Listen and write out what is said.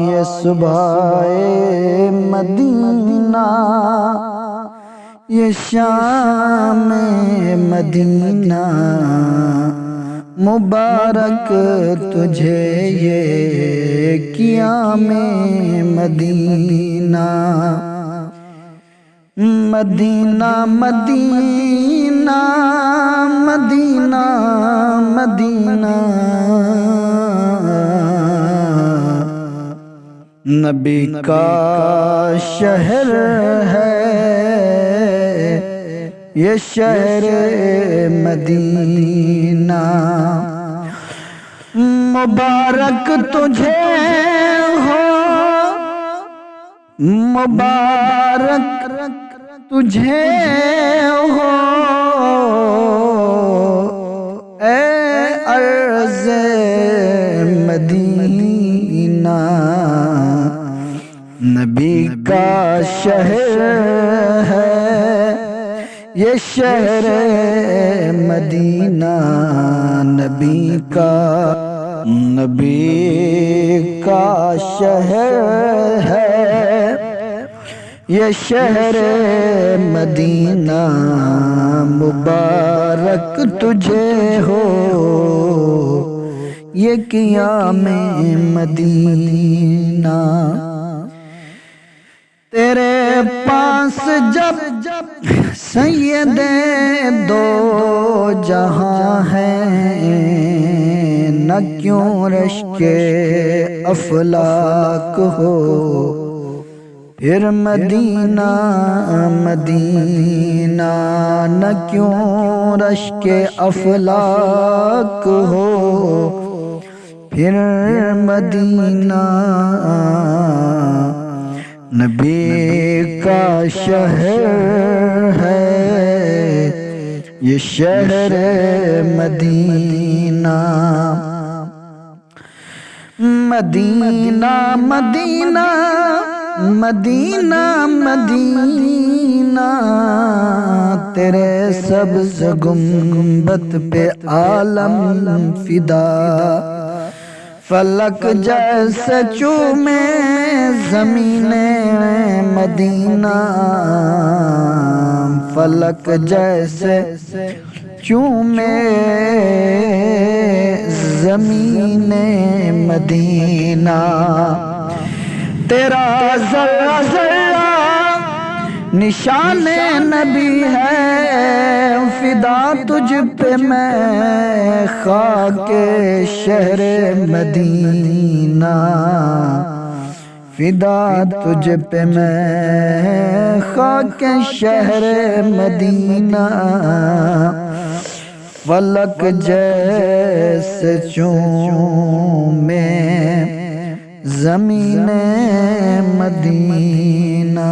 یہ صبح مدینہ، یہ شام مدینہ، مبارک تجھے یہ قیام مدینہ، مدینہ مدینہ مدینہ مدینہ، نبی کا شہر ہے یہ شہر مدینہ، مبارک تجھے ہو، مبارک تجھے ہو اے عرض مدینہ، نبی کا شہر ہے یہ شہر مدینہ، نبی کا شہر ہے یہ شہر مدینہ، مبارک تجھے ہو یہ قیام مدینہ، تیرے پاس جب سید دو جہاں ہیں، نہ کیوں رشک افلاک ہو، پھر مدینہ مدینہ، نہ کیوں رشک افلاک ہو، پھر مدینہ، نبی کا شہر ہے یہ شہر مدینہ، مدینہ مدینہ مدینہ مدینہ، تیرے سبز گنبد پہ عالم فدا، فلک جیسے چومے زمین مدینہ، فلک جیسے چومے زمین مدینہ، تیرا ذرہ ذرہ نشان نبی ہے، فدا تجھ پہ میں خاک شہر مدینہ، فدا تجھ پہ میں خاک شہر مدینہ، فلک جیسے چومے زمین مدینہ۔